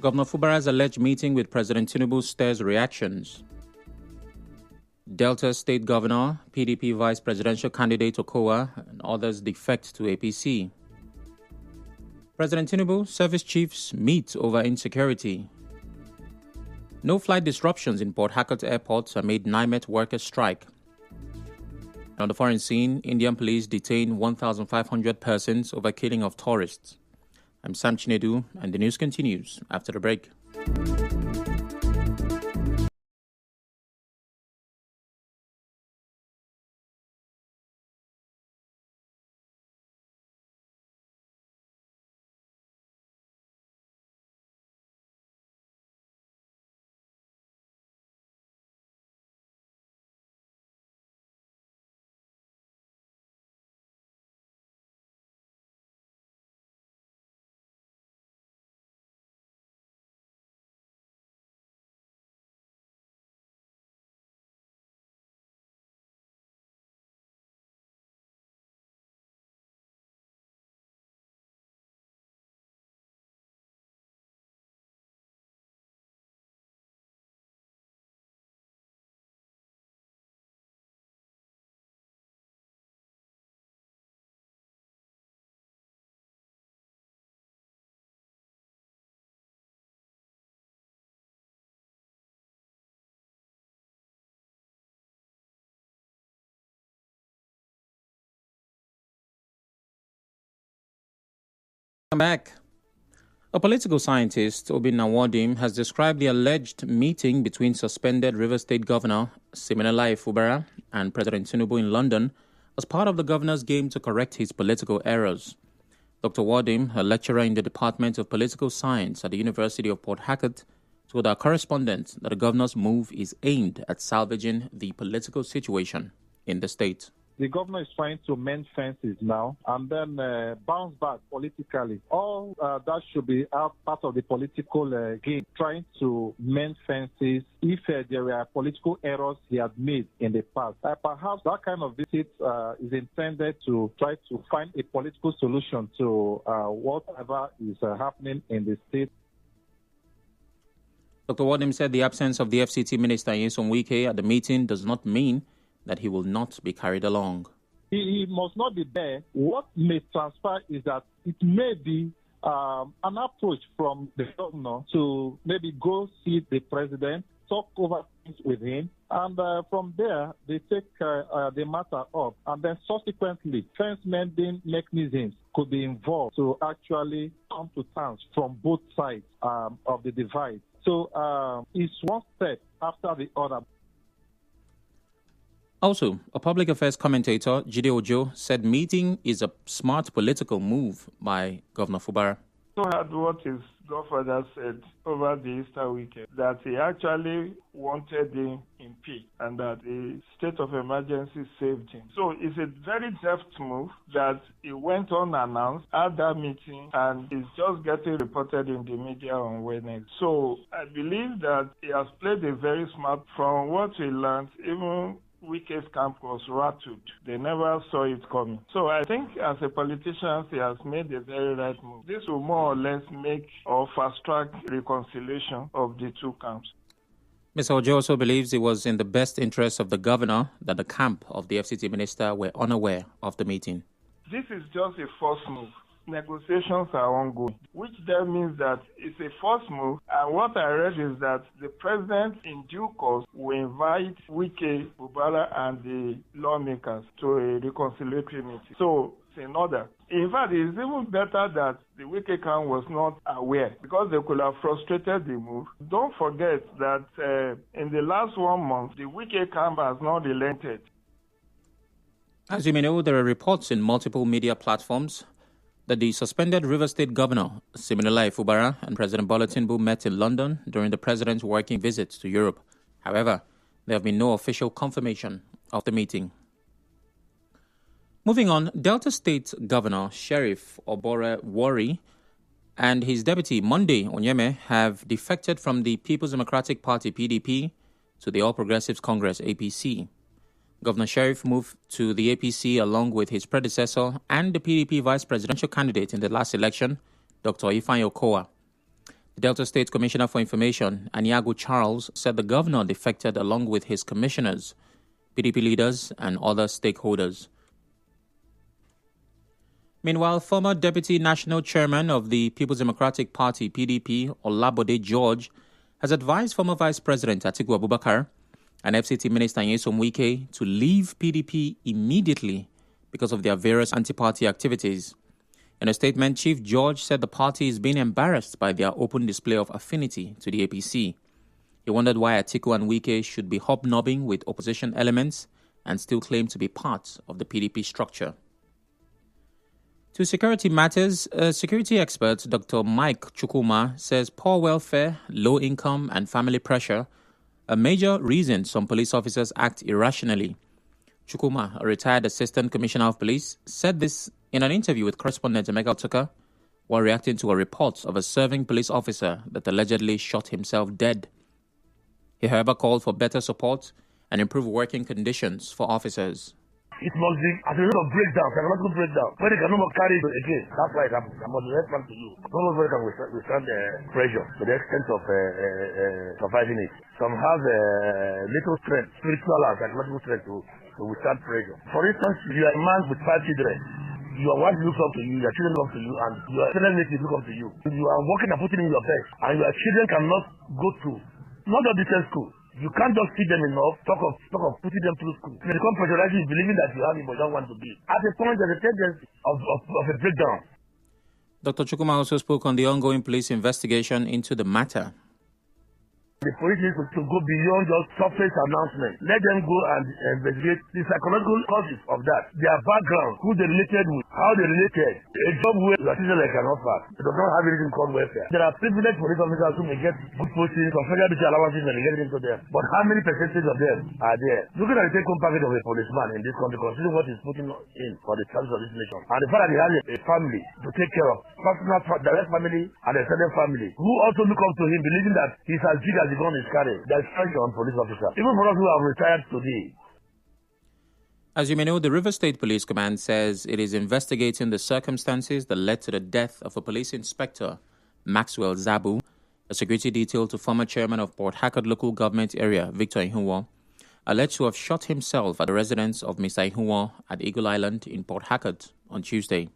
Governor Fubara's alleged meeting with President Tinubu stirs reactions. Delta State Governor, PDP Vice Presidential Candidate Okowa, and others defect to APC. President Tinubu, service chiefs meet over insecurity. No flight disruptions in Port Harcourt Airport amid NIMET workers' strike. On the foreign scene, Indian police detain 1,500 persons over killing of tourists. I'm Sam Chinedu, and the news continues after the break. Welcome back. A political scientist, Obin Nawadim, has described the alleged meeting between suspended Rivers State Governor Siminalayi Fubara and President Tinubu in London as part of the governor's game to correct his political errors. Dr. Wadim, a lecturer in the Department of Political Science at the University of Port Harcourt, told our correspondent that the governor's move is aimed at salvaging the political situation in the state. The governor is trying to mend fences now and then bounce back politically. All that should be part of the political game, trying to mend fences if there were political errors he had made in the past. Perhaps that kind of visit is intended to try to find a political solution to whatever is happening in the state. Dr. Wadim said the absence of the FCT Minister Nyesom Wike at the meeting does not mean that he will not be carried along. He must not be there. What may transpire is that it may be an approach from the governor to maybe go see the president, talk over things with him, and from there they take the matter up. And then subsequently, fence mending mechanisms could be involved to actually come to terms from both sides of the divide. So it's one step after the other. Also, a public affairs commentator, Jide Ojo, said meeting is a smart political move by Governor Fubara. So had what his godfather said over the Easter weekend, that he actually wanted him in peace and that the state of emergency saved him. So it's a very deft move that he went unannounced at that meeting and is just getting reported in the media on Wednesday. So I believe that he has played a very smart, from what we learned, even Wike's camp was rattled. They never saw it coming. So I think as a politician, he has made a very right move. This will more or less make or fast-track reconciliation of the two camps. Mr. Ojo also believes it was in the best interest of the governor that the camp of the FCT minister were unaware of the meeting. This is just a first move. Negotiations are ongoing, which then means that it's a first move. And what I read is that the president in due course will invite Wike, Fubara, and the lawmakers to a reconciliatory meeting. So it's in order. In fact, it's even better that the Wike camp was not aware, because they could have frustrated the move. Don't forget that in the last 1 month, the Wike camp has not relented. As you may know, there are reports in multiple media platforms that the suspended Rivers State Governor, Siminalayi Fubara, and President Bola Tinubu met in London during the president's working visit to Europe. However, there have been no official confirmation of the meeting. Moving on, Delta State Governor Sheriff Obore Wari and his deputy Monday Onyeme have defected from the People's Democratic Party PDP to the All Progressives Congress APC. Governor Sheriff moved to the APC along with his predecessor and the PDP vice presidential candidate in the last election, Dr. Ifeanyi Okowa. The Delta State Commissioner for Information, Aniago Charles, said the governor defected along with his commissioners, PDP leaders, and other stakeholders. Meanwhile, former Deputy National Chairman of the People's Democratic Party, PDP, Olabode George, has advised former Vice President Atiku Abubakar and FCT Minister Nyesom Wike to leave PDP immediately because of their various anti-party activities. In a statement, Chief George said the party is being embarrassed by their open display of affinity to the APC. He wondered why Atiku and Wike should be hobnobbing with opposition elements and still claim to be part of the PDP structure. To security matters, security expert Dr. Mike Chukwuma says poor welfare, low income, and family pressure are major reasons some police officers act irrationally. Chukwuma, a retired assistant commissioner of police, said this in an interview with correspondent Emeka Otuka while reacting to a report of a serving police officer that allegedly shot himself dead. He, however, called for better support and improved working conditions for officers. It must be at a rate of breakdown, psychological breakdown, where they can no more carry it again. That's why it happens. I must respond to you. Nobody can withstand pressure to the extent of surviving it. Some have little strength, spiritual and psychological strength to withstand pressure. For instance, you are a man with 5 children. Your wife looks up to you, your children look up to you, and your children look up to you. You are working and putting in your best, and your children cannot go through, not just decent school. You can't just feed them enough, talk of putting them through school. They become pressurized, believing that you have it but don't want to be. At a point, there's a tendency of a breakdown. Dr. Chukwuma also spoke on the ongoing police investigation into the matter. The police need to go beyond just surface announcement. Let them go and investigate the psychological causes of that, their background, who they related with, how they related, a job where the teacher can offer. They don't have anything called welfare. There are privileged police officers who may get good postings or federal duty allowances and they get into them. But how many percentage of them are there? Looking at the take-home package of a policeman in this country, considering what he's putting in for the service of this nation, and the fact that he has a family to take care of, personal direct family and extended family, who also look up to him, believing that he's as big as the gun is carrying. There's pressure on police officers, even for us who have retired today. As you may know, the Rivers State Police Command says it is investigating the circumstances that led to the death of a police inspector, Maxwell Zabu, a security detail to former chairman of Port Harcourt local government area, Victor Ihunwo, alleged to have shot himself at the residence of Mr. Ihunwo at Eagle Island in Port Harcourt on Tuesday.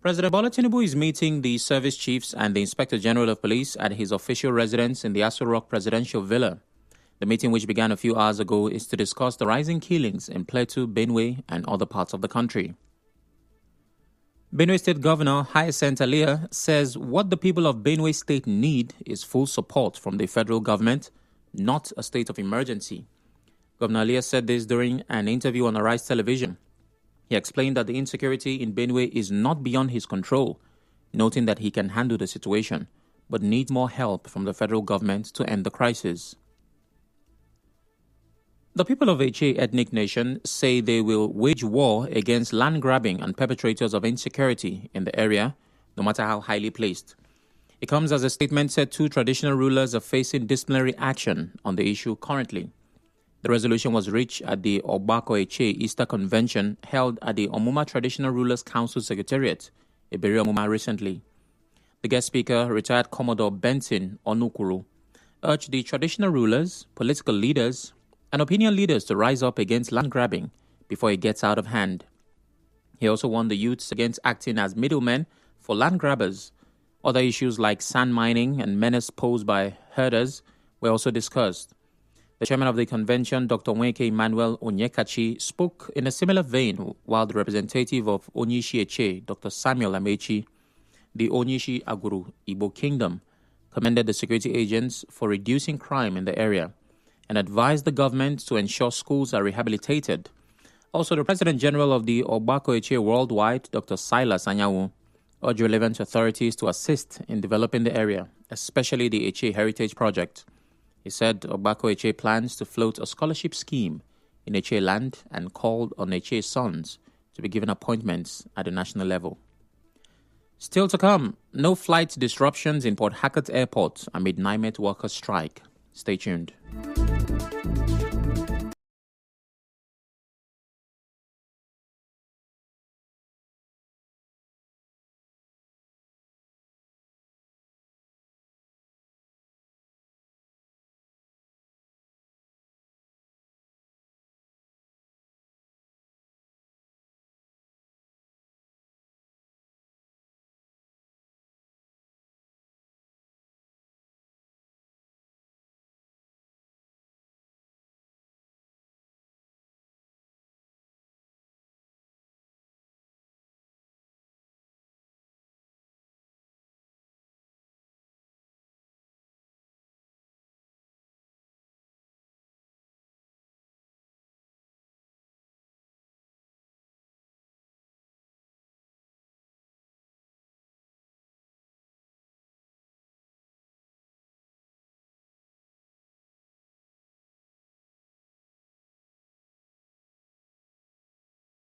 President Bola Tinubu is meeting the service chiefs and the Inspector General of Police at his official residence in the Aso Rock Presidential Villa. The meeting, which began a few hours ago, is to discuss the rising killings in Plateau, Benue, and other parts of the country. Benue State Governor Hyacinth Alia says what the people of Benue State need is full support from the federal government, not a state of emergency. Governor Alia said this during an interview on Arise Television. He explained that the insecurity in Benue is not beyond his control, noting that he can handle the situation, but needs more help from the federal government to end the crisis. The people of Eche ethnic nation say they will wage war against land grabbing and perpetrators of insecurity in the area, no matter how highly placed. It comes as a statement said 2 traditional rulers are facing disciplinary action on the issue currently. The resolution was reached at the Ogbako Eche Easter Convention held at the Omuma Traditional Rulers Council Secretariat, Iberi Omuma, recently. The guest speaker, retired Commodore Benson Onukuru, urged the traditional rulers, political leaders, and opinion leaders to rise up against land grabbing before it gets out of hand. He also warned the youths against acting as middlemen for land grabbers. Other issues like sand mining and menace posed by herders were also discussed. The chairman of the convention, Dr. Nweke Emmanuel Onyekachi, spoke in a similar vein, while the representative of Onyishi Eche, Dr. Samuel Amechi, the Onyishi Aguru Igbo Kingdom, commended the security agents for reducing crime in the area and advised the government to ensure schools are rehabilitated. Also, the President General of the Ogbako Eche Worldwide, Dr. Silas Anyanwu, urged relevant authorities to assist in developing the area, especially the Eche Heritage Project. He said Ogbako Eche plans to float a scholarship scheme in Eche land and called on Eche sons to be given appointments at the national level. Still to come, no flight disruptions in Port Harcourt Airport amid NIMET workers' strike. Stay tuned.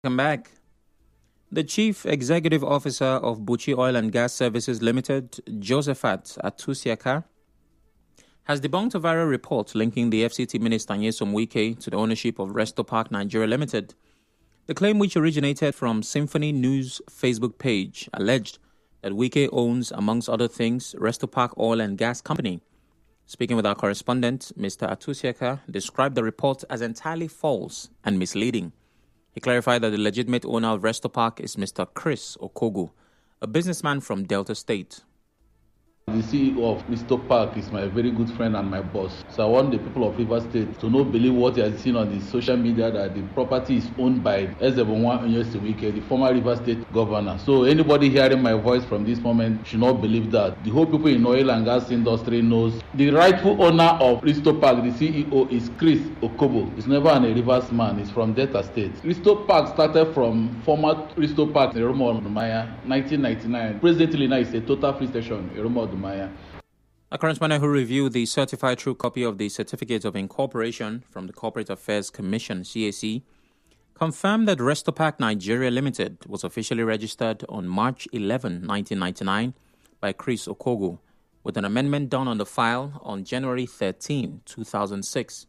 Welcome back. The Chief Executive Officer of Buchi Oil and Gas Services Limited, Josephat Atusiaka, has debunked a viral report linking the FCT Minister Nyesom Wike to the ownership of Resto Park Nigeria Limited. The claim, which originated from Symphony News' Facebook page, alleged that Wike owns, amongst other things, Resto Park Oil and Gas Company. Speaking with our correspondent, Mr. Atusiaka described the report as entirely false and misleading. He clarified that the legitimate owner of Resto Park is Mr. Chris Okogu, a businessman from Delta State. The CEO of Resto Park is my very good friend and my boss. So I want the people of Rivers State to not believe what they are seeing on the social media, that the property is owned by Ezebonwa Onyesewike, the former Rivers State governor. So anybody hearing my voice from this moment should not believe that. The whole people in oil and gas industry knows the rightful owner of Resto Park, the CEO, is Chris Okobo. He's never a Rivers man. He's from Delta State. Resto Park started from former Resto Park in Eromo Odumaya, 1999. Presently now it's a total free station, Eromo Odumaya. A correspondent who reviewed the certified true copy of the Certificate of Incorporation from the Corporate Affairs Commission, CAC, confirmed that Resto Park Nigeria Limited was officially registered on March 11, 1999 by Chris Okogu, with an amendment done on the file on January 13, 2006.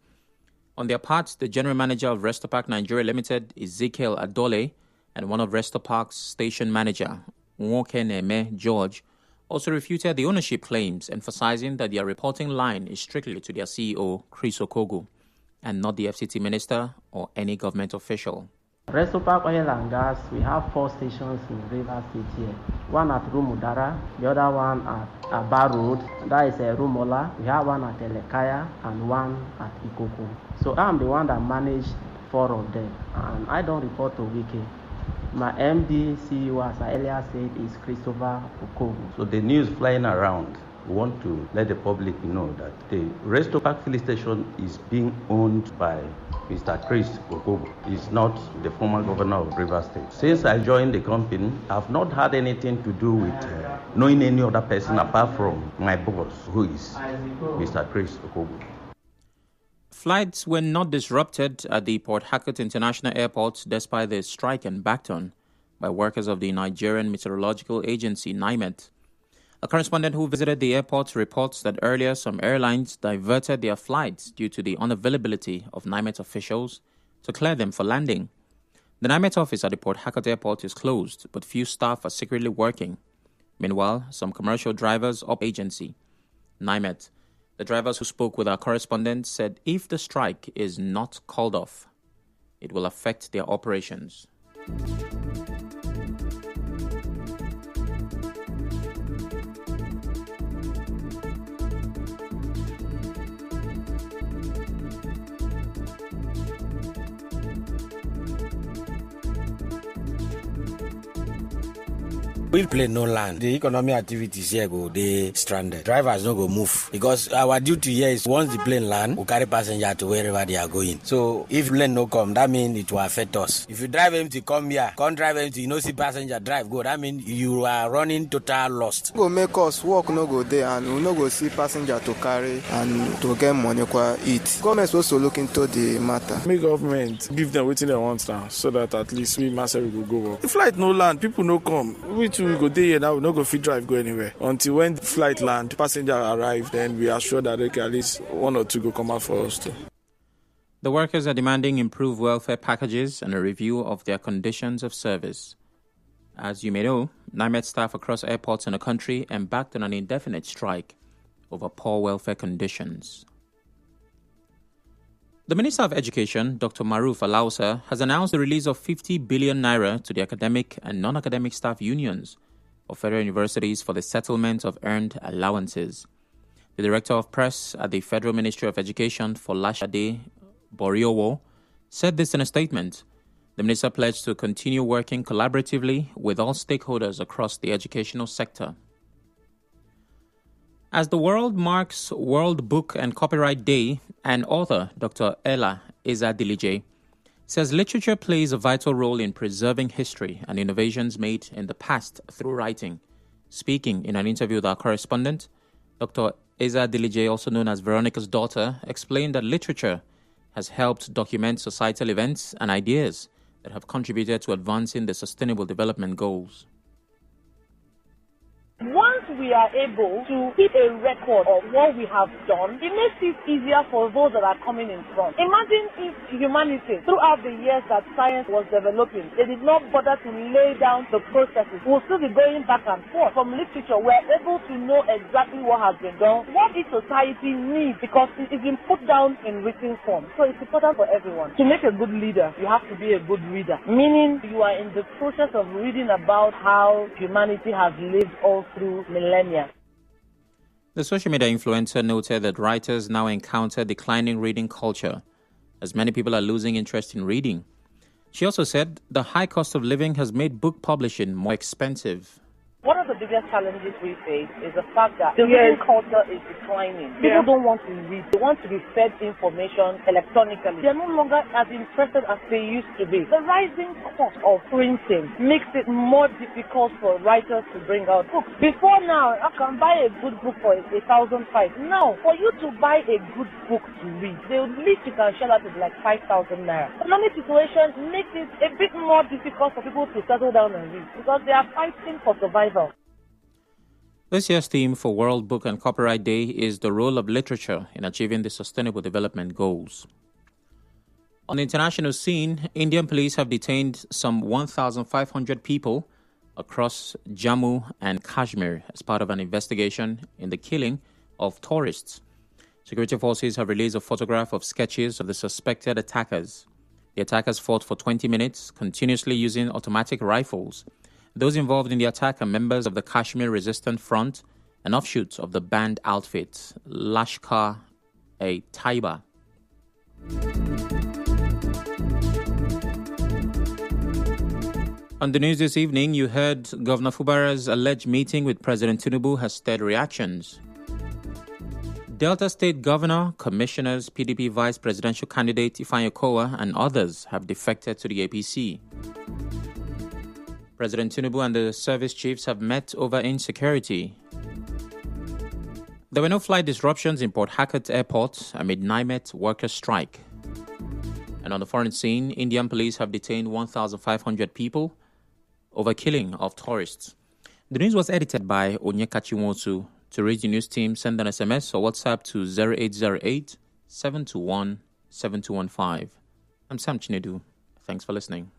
On their part, the General Manager of Resto Park Nigeria Limited, Ezekiel Adole, and one of Resto Park's station manager, Nwokeneme George, also refuted the ownership claims, emphasizing that their reporting line is strictly to their CEO, Chris Okogu, and not the FCT minister or any government official. Resto Park Oil and Gas, we have 4 stations in Rivers State here. One at Rumudara, the other one at Aba Road, that is Rumola. We have one at Elekaya and one at Ikoko. So I'm the one that managed 4 of them, and I don't report to Wike. My MD, CEO, as I earlier said, is Christopher Okogu. So the news flying around, we want to let the public know that the Resto Park filling station is being owned by Mr. Chris Okogu. He's not the former governor of Rivers State. Since I joined the company, I've not had anything to do with knowing any other person apart from my boss, who is Mr. Chris Okogu. Flights were not disrupted at the Port Harcourt International Airport despite the strike and backturn by workers of the Nigerian Meteorological Agency, NIMET. A correspondent who visited the airport reports that earlier some airlines diverted their flights due to the unavailability of NIMET officials to clear them for landing. The NIMET office at the Port Harcourt Airport is closed, but few staff are secretly working. Meanwhile, some commercial drivers of agency, NIMET. The drivers who spoke with our correspondent said if the strike is not called off, it will affect their operations. We'll play no land. The economic activities here go they stranded. Drivers no go move because our duty here is once the plane land, we carry passenger to wherever they are going. So if plane no come, that means it will affect us. If you drive empty, come here. Can't drive empty, you no see passenger drive go. That means you are running total lost. Go make us work no go there and we no go see passenger to carry and to get money to eat. Government supposed to look into the matter. Make government give them waiting they want now, so that at least we myself will go work. If flight no land, people no come. We go there here now, we no go fit drive go anywhere. Until when the flight land, passenger arrive, then we are sure that they can at least 1 or 2 go come out for us too. The workers are demanding improved welfare packages and a review of their conditions of service. As you may know, NIMET staff across airports in the country embarked on an indefinite strike over poor welfare conditions. The Minister of Education, Dr. Maruf Alausa, has announced the release of 50 billion naira to the academic and non-academic staff unions of federal universities for the settlement of earned allowances. The Director of Press at the Federal Ministry of Education, Folashade Boriowo, said this in a statement. The minister pledged to continue working collaboratively with all stakeholders across the educational sector. As the world marks World Book and Copyright Day, an author, Dr. Ella Eza-Dilije, says literature plays a vital role in preserving history and innovations made in the past through writing. Speaking in an interview with our correspondent, Dr. Eza-Dilije, also known as Veronica's daughter, explained that literature has helped document societal events and ideas that have contributed to advancing the Sustainable Development Goals. Once we are able to keep a record of what we have done, it makes it easier for those that are coming in front. Imagine if humanity, throughout the years that science was developing, they did not bother to lay down the processes. We'll still be going back and forth. From literature, we're able to know exactly what has been done, what each society needs, because it is been put down in written form. So it's important for everyone. To make a good leader, you have to be a good reader, meaning you are in the process of reading about how humanity has lived all through millennia. The social media influencer noted that writers now encounter declining reading culture as many people are losing interest in reading. She also said the high cost of living has made book publishing more expensive. One of the biggest challenges we face is the fact that the reading culture is declining. People don't want to read. They want to be fed information electronically. They're no longer as interested as they used to be. The rising cost of printing makes it more difficult for writers to bring out books. Before now, I can buy a good book for 1,500. Now, for you to buy a good book to read, the least you can shell out is like 5,000 naira. Economic situation makes it a bit more difficult for people to settle down and read because they are fighting for survival. This year's theme for World Book and Copyright Day is the role of literature in achieving the Sustainable Development Goals. On the international scene, Indian police have detained some 1,500 people across Jammu and Kashmir as part of an investigation in the killing of tourists. Security forces have released a photograph of sketches of the suspected attackers. The attackers fought for 20 minutes, continuously using automatic rifles. Those involved in the attack are members of the Kashmir Resistance Front, an offshoot of the banned outfit Lashkar-e-Taiba. On the news this evening, you heard Governor Fubara's alleged meeting with President Tinubu has stirred reactions. Delta State Governor, commissioners, PDP Vice Presidential candidate Ifeanyi Okowa and others have defected to the APC. President Tinubu and the service chiefs have met over insecurity. There were no flight disruptions in Port Harcourt Airport amid NIMET workers' strike. And on the foreign scene, Indian police have detained 1,500 people over killing of tourists. The news was edited by Onyekachi Nwosu. To reach the news team, send an SMS or WhatsApp to 0808 721 7215. I'm Sam Chinedu. Thanks for listening.